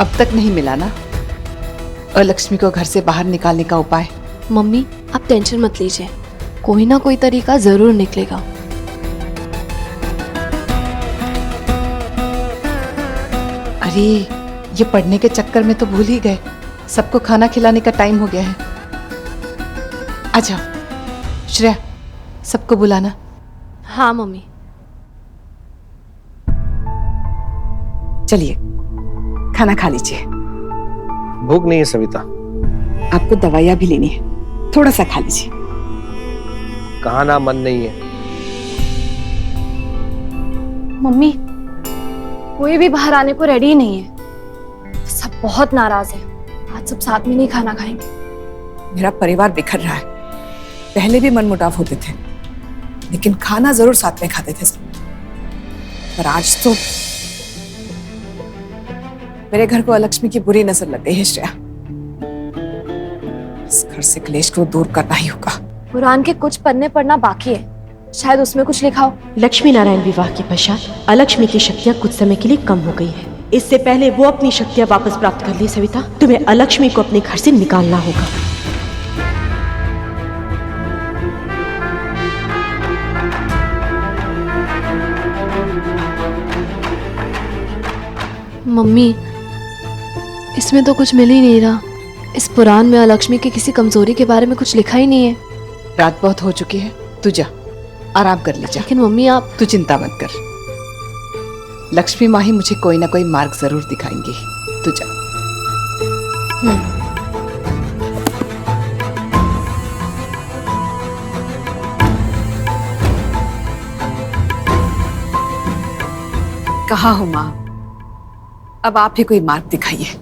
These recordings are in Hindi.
अब तक नहीं मिला ना अलक्ष्मी को घर से बाहर निकालने का उपाय? मम्मी आप टेंशन मत लीजिए, कोई ना कोई तरीका जरूर निकलेगा। अरे ये पढ़ने के चक्कर में तो भूल ही गए, सबको खाना खिलाने का टाइम हो गया है। आ जाओ श्रेया, सबको बुलाना। हाँ मम्मी। चलिए खाना खा लीजिए। भूख नहीं है सविता। आपको दवाइयाँ भी लेनी है, थोड़ा सा खा लीजिए। कहा ना मन नहीं है। मम्मी कोई भी बाहर आने को रेडी ही नहीं है, सब बहुत नाराज है। आज सब साथ में नहीं खाना खाएंगे। मेरा परिवार बिखर रहा है। पहले भी मनमुटाव होते थे, लेकिन खाना जरूर साथ में खाते थे सब। पर आज तो मेरे घर को अलक्ष्मी की बुरी नजर लग गई है श्रेया। इस घर से क्लेश को दूर करना ही होगा। कुरान के कुछ पन्ने पढ़ना बाकी है, शायद उसमें कुछ लिखा हो। लक्ष्मी नारायण विवाह के पश्चात अलक्ष्मी की शक्तियाँ कुछ समय के लिए कम हो गई है। इससे पहले वो अपनी शक्तियाँ वापस प्राप्त कर ले सविता, तुम्हें अलक्ष्मी को अपने घर से निकालना होगा। मम्मी इसमें तो कुछ मिल ही नहीं रहा। इस पुराण में अलक्ष्मी की किसी कमजोरी के बारे में कुछ लिखा ही नहीं है। रात बहुत हो चुकी है, तू जा आराम कर ले जा। लेकिन मम्मी आप तू चिंता मत कर, लक्ष्मी माँ ही मुझे कोई ना कोई मार्ग जरूर दिखाएंगी। तू जा। कहाँ हो माँ, अब आप ही कोई मार्ग दिखाइए।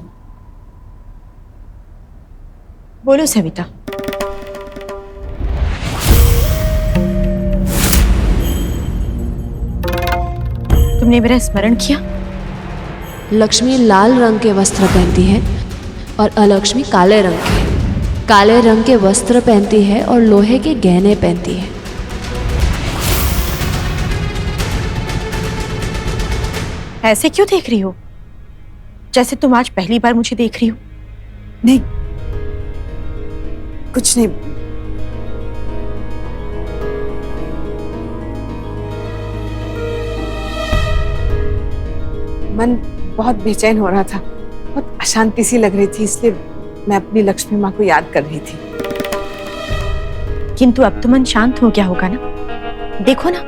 बोलो सविता। तुमने मेरा स्मरण किया? लक्ष्मी लाल रंग के वस्त्र पहनती है और अलक्ष्मी काले रंग के। काले रंग के वस्त्र पहनती है और लोहे के गहने पहनती है। ऐसे क्यों देख रही हो, जैसे तुम आज पहली बार मुझे देख रही हो? नहीं कुछ नहीं। मन बहुत बेचैन हो रहा था, बहुत अशांति सी लग रही थी, इसलिए मैं अपनी लक्ष्मी माँ को याद कर रही थी। किंतु अब तो मन शांत हो गया होगा ना? देखो ना,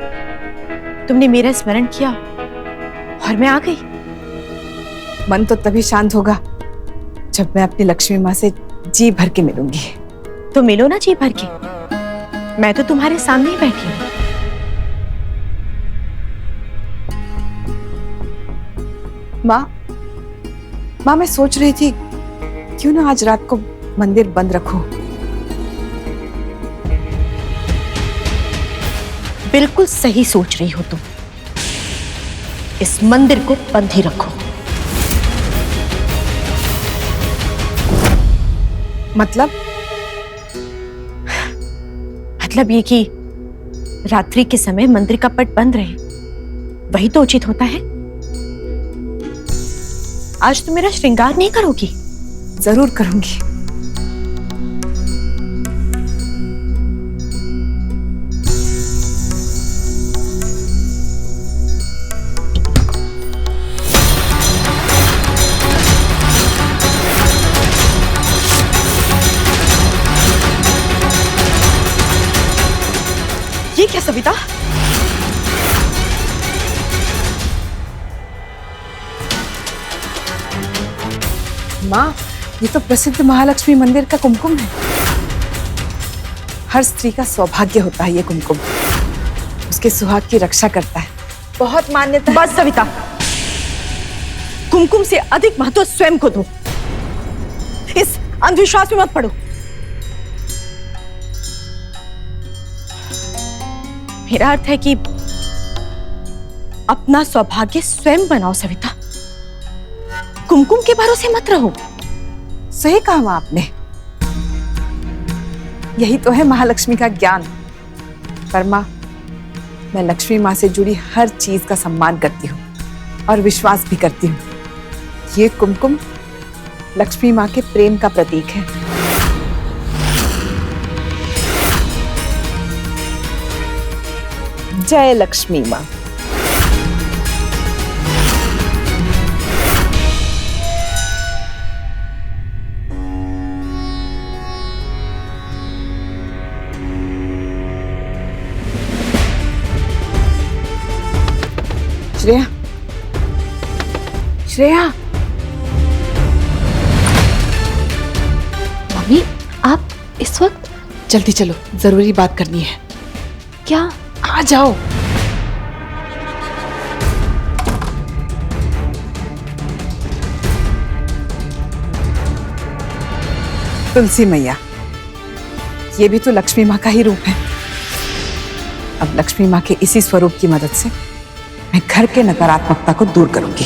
तुमने मेरा स्मरण किया और मैं आ गई। मन तो तभी शांत होगा जब मैं अपनी लक्ष्मी माँ से जी भर के मिलूंगी। तो मिलो ना जी भर के, मैं तो तुम्हारे सामने ही बैठी हूँ। माँ मैं सोच रही थी क्यों ना आज रात को मंदिर बंद रखो। बिल्कुल सही सोच रही हो तुम, इस मंदिर को बंद ही रखो। मतलब ये कि रात्रि के समय मंदिर का पट बंद रहे, वही तो उचित होता है। आज तुम मेरा श्रृंगार नहीं करोगी? जरूर करूंगी। ये क्या सविता? माँ ये तो प्रसिद्ध महालक्ष्मी मंदिर का कुमकुम है। हर स्त्री का सौभाग्य होता है ये कुमकुम, उसके सुहाग की रक्षा करता है, बहुत मान्यता। बस सविता, कुमकुम से अधिक महत्व स्वयं को दो, इस अंधविश्वास में मत पड़ो। मेरा अर्थ है कि अपना सौभाग्य स्वयं बनाओ सविता, कुमकुम के भरोसे मत रहो। सही कहा माँ आपने, यही तो है महालक्ष्मी का ज्ञान। पर माँ मैं लक्ष्मी माँ से जुड़ी हर चीज का सम्मान करती हूँ और विश्वास भी करती हूँ। ये कुमकुम लक्ष्मी माँ के प्रेम का प्रतीक है। जय लक्ष्मी माँ। श्रेया, श्रेया। मम्मी, आप इस वक्त? जल्दी चलो, जरूरी बात करनी है। क्या? आ जाओ। तुलसी मैया, ये भी तो लक्ष्मी माँ का ही रूप है। अब लक्ष्मी माँ के इसी स्वरूप की मदद से मैं घर के नकारात्मकता को दूर करूंगी।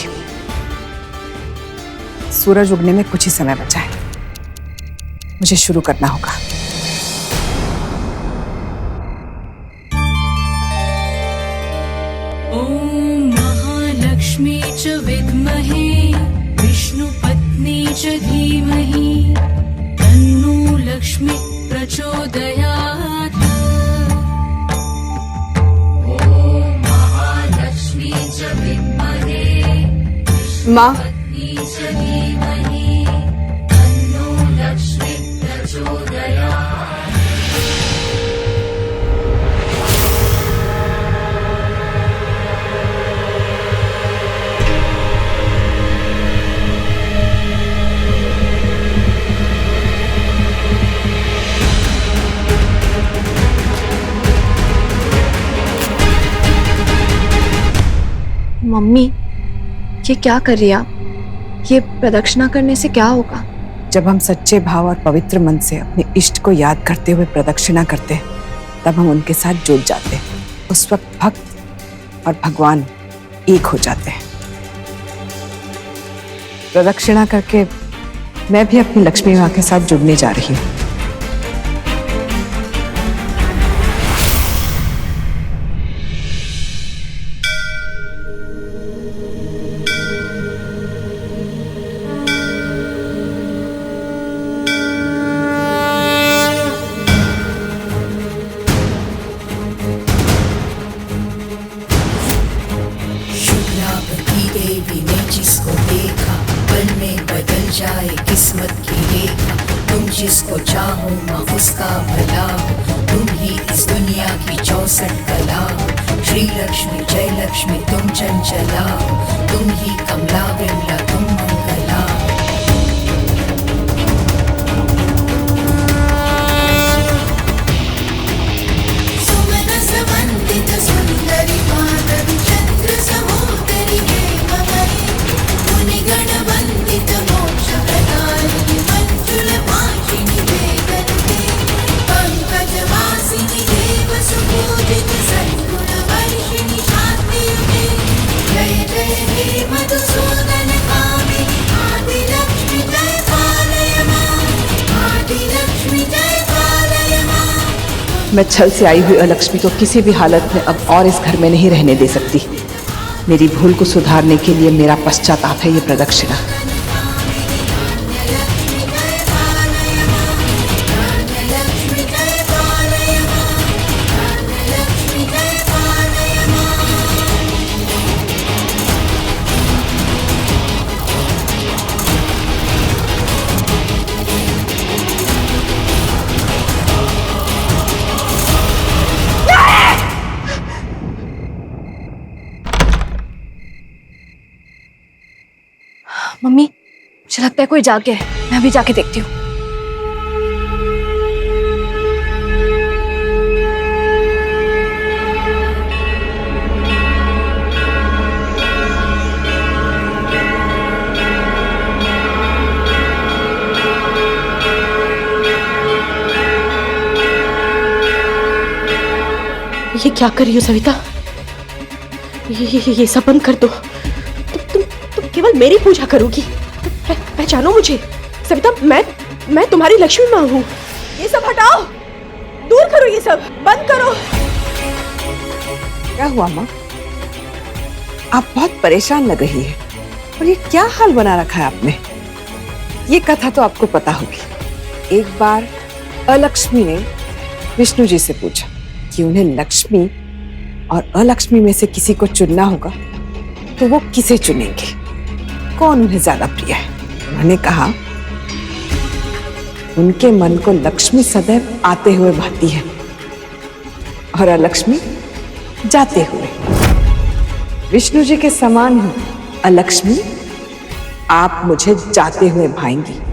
सूरज उगने में कुछ ही समय बचा है, मुझे शुरू करना होगा। ॐ महालक्ष्मी च विद्महे विष्णुपत्नी च धीमहि तन्नो लक्ष्मी प्रचोदयात्। ॐ महालक्ष्मी च विद्महे माँ, विष्णुपत्नी च धीमहि तन्नो लक्ष्मी प्रचोदयात्। मम्मी, ये क्या कर रही है आप? ये प्रदक्षिणा करने से क्या होगा? जब हम सच्चे भाव और पवित्र मन से अपने इष्ट को याद करते हुए प्रदक्षिणा करते हैं, तब हम उनके साथ जुड़ जाते हैं। उस वक्त भक्त और भगवान एक हो जाते हैं। प्रदक्षिणा करके मैं भी अपनी लक्ष्मी माँ के साथ जुड़ने जा रही हूँ। शुक्लापति देवी ने जिसको देखा पल में बदल जाए किस्मत की रेखा। तुम जिसको चाहो माँ उसका भला हो, तुम ही इस दुनिया की 64 कला हो। श्री लक्ष्मी जय लक्ष्मी तुम चंचला हो, तुम ही कमला विमला तुम मंगला हो। मैं छल से आई हुई अलक्ष्मी को किसी भी हालत में अब और इस घर में नहीं रहने दे सकती। मेरी भूल को सुधारने के लिए मेरा पश्चाताप है ये प्रदक्षिणा। मम्मी, मुझे लगता है कोई जाके है। मैं अभी जाके देखती हूँ। ये क्या कर रही हो सविता? ये सब बंद कर दो। तुम केवल मेरी पूजा करोगी। पहचानो मुझे सविता, मैं तुम्हारी लक्ष्मी माँ हूँ। ये सब हटाओ, दूर करो, ये सब बंद करो। क्या हुआ माँ? आप बहुत परेशान लग रही है। और ये क्या हाल बना रखा है आपने? ये कथा तो आपको पता होगी। एक बार अलक्ष्मी ने विष्णु जी से पूछा कि उन्हें लक्ष्मी और अलक्ष्मी में से किसी को चुनना होगा तो वो किसे चुनेंगे, कौन उन्हें ज्यादा प्रिय है। उन्होंने कहा उनके मन को लक्ष्मी सदैव आते हुए भाती है और अलक्ष्मी जाते हुए। विष्णु जी के समान ही अलक्ष्मी आप मुझे जाते हुए भाएंगी।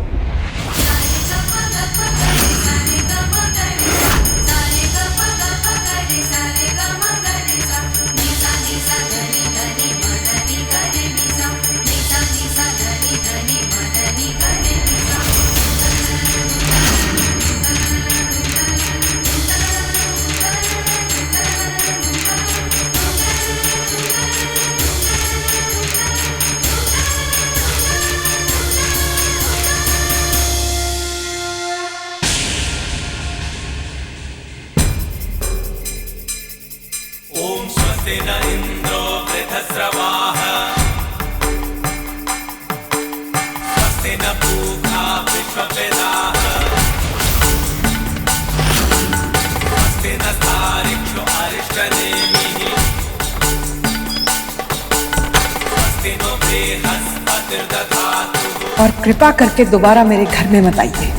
और कृपा करके दोबारा मेरे घर में मत आइए।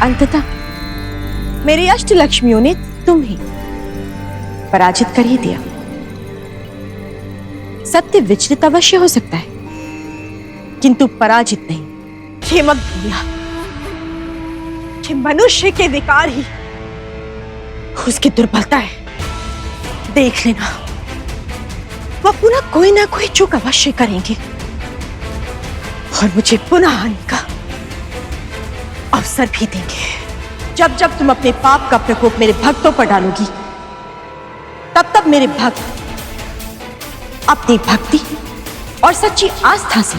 अंततः मेरी अष्ट लक्ष्मियों ने तुम्हें पराजित कर ही दिया। सत्य विचलित अवश्य हो सकता है किंतु पराजित नहीं। ये मत भूलना कि मनुष्य के विकार ही उसकी दुर्बलता है। देख लेना वह पुनः कोई ना कोई चूक अवश्य करेंगे और मुझे पुनः आने का अवसर भी देंगे। जब जब तुम अपने पाप का प्रकोप मेरे भक्तों पर डालोगी तब तब मेरे भक्त अपनी भक्ति और सच्ची आस्था से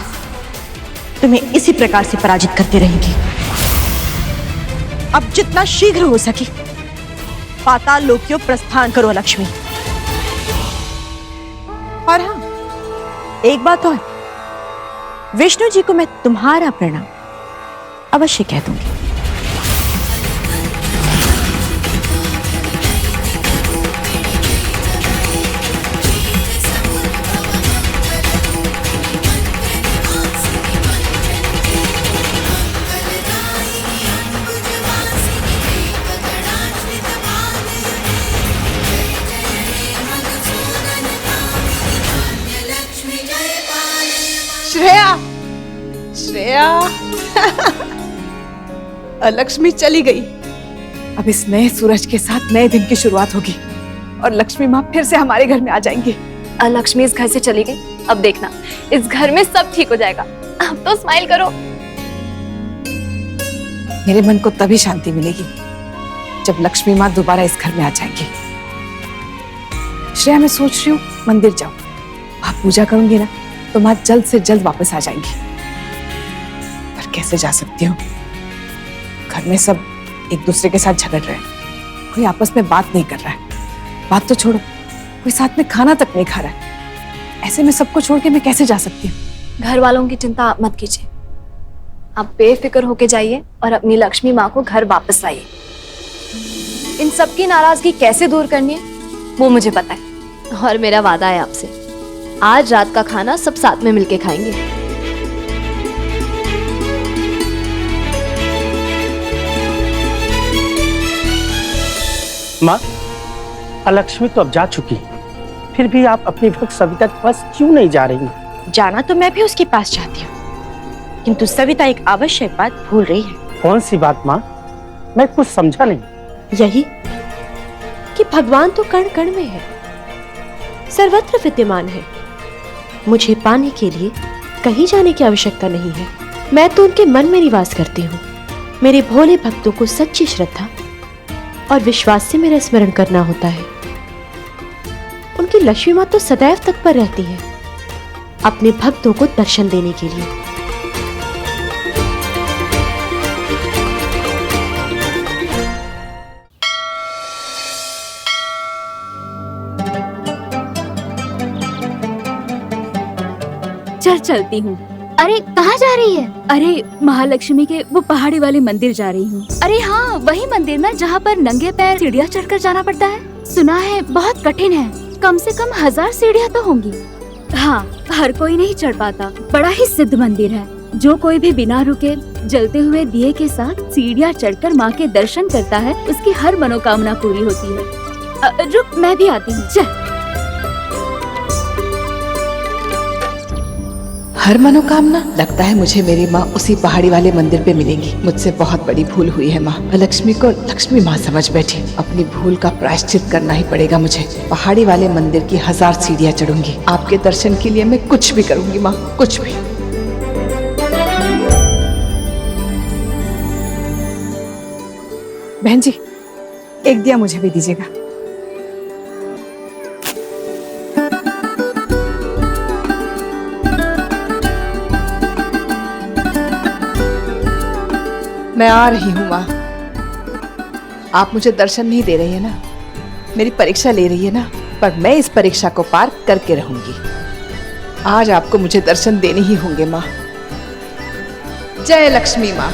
तुम्हें इसी प्रकार से पराजित करते रहेंगे। अब जितना शीघ्र हो सके पाताल लोक की ओर प्रस्थान करो लक्ष्मी। और हाँ, एक बात और, विष्णु जी को मैं तुम्हारा प्रणाम अवश्य कह दूंगी। श्रेया, श्रेया लक्ष्मी चली गई। अब इस नए सूरज के साथ नए दिन की शुरुआत होगी और लक्ष्मी माँ फिर से हमारे घर में आ जाएंगी। लक्ष्मी इस घर से चली गई, अब देखना इस घर में सब ठीक हो जाएगा। अब तो स्माइल करो। मेरे मन को तभी शांति मिलेगी जब लक्ष्मी माँ दोबारा इस घर में आ जाएंगी। श्रेया, मैं सोच रही हूँ मंदिर जाऊं, वहां पूजा करूंगी ना तो माँ जल्द से जल्द वापस आ जाएंगी। पर कैसे जा सकती हूँ? घर में सब एक दूसरे के साथ झगड़ रहे हैं, कोई आपस में बात नहीं कर रहा है। बात तो छोड़ो, कोई साथ में खाना तक नहीं खा रहा है। ऐसे में सबको छोड़ के मैं कैसे जा सकती हूँ? घर वालों की चिंता आप मत कीजिए, आप बेफिक्र होके जाइए और अपनी लक्ष्मी माँ को घर वापस लाइए। इन सबकी नाराजगी कैसे दूर करनी है वो मुझे पता है और मेरा वादा है आपसे, आज रात का खाना सब साथ में मिलके खाएंगे। माँ, अलक्ष्मी तो अब जा चुकी, फिर भी आप अपनी भक्त सविता के पास क्यों नहीं जा रही? जाना तो मैं भी उसके पास चाहती हूँ, किंतु सविता एक आवश्यक बात भूल रही है। कौन सी बात माँ? मैं कुछ समझा नहीं। यही कि भगवान तो कण कण में है, सर्वत्र विद्यमान है। मुझे पाने के लिए कहीं जाने की आवश्यकता नहीं है। मैं तो उनके मन में निवास करती हूँ। मेरे भोले भक्तों को सच्ची श्रद्धा और विश्वास से मेरा स्मरण करना होता है। उनकी लक्ष्मी माँ तो सदैव तत्पर रहती है अपने भक्तों को दर्शन देने के लिए। चलती हूँ। अरे कहाँ जा रही है? अरे महालक्ष्मी के वो पहाड़ी वाले मंदिर जा रही हूँ। अरे हाँ, वही मंदिर ना जहाँ पर नंगे पैर सीढ़ियाँ चढ़कर जाना पड़ता है। सुना है बहुत कठिन है, कम से कम 1000 सीढ़ियाँ तो होंगी। हाँ, हर कोई नहीं चढ़ पाता। बड़ा ही सिद्ध मंदिर है। जो कोई भी बिना रुके जलते हुए दिए के साथ सीढ़ियाँ चढ़कर माँ के दर्शन करता है, उसकी हर मनोकामना पूरी होती है। रुक, मैं भी आती हूँ। चल। हर मनोकामना? लगता है मुझे मेरी माँ उसी पहाड़ी वाले मंदिर पे मिलेगी। मुझसे बहुत बड़ी भूल हुई है माँ। लक्ष्मी को लक्ष्मी माँ समझ बैठी। अपनी भूल का प्रायश्चित करना ही पड़ेगा मुझे। पहाड़ी वाले मंदिर की 1000 सीढ़ियाँ चढ़ूंगी। आपके दर्शन के लिए मैं कुछ भी करूंगी माँ, कुछ भी। बहन जी, एक दिया मुझे भी दीजिएगा। मैं आ रही हूँ माँ। आप मुझे दर्शन नहीं दे रही है ना, मेरी परीक्षा ले रही है ना, पर मैं इस परीक्षा को पार करके रहूंगी। आज आपको मुझे दर्शन देने ही होंगे माँ। जय लक्ष्मी माँ।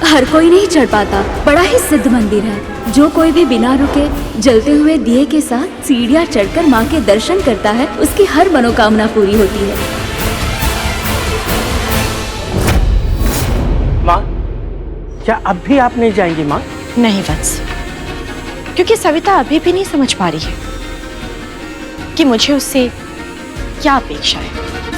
हर कोई नहीं चढ़ पाता। बड़ा ही सिद्ध मंदिर है। जो कोई भी बिना रुके जलते हुए दिए के साथ सीढ़ियाँ चढ़कर माँ के दर्शन करता है, उसकी हर मनोकामना पूरी होती है। माँ, क्या अब भी आप नहीं जाएंगी माँ? नहीं वत्स, क्योंकि सविता अभी भी नहीं समझ पा रही है कि मुझे उससे क्या अपेक्षा है।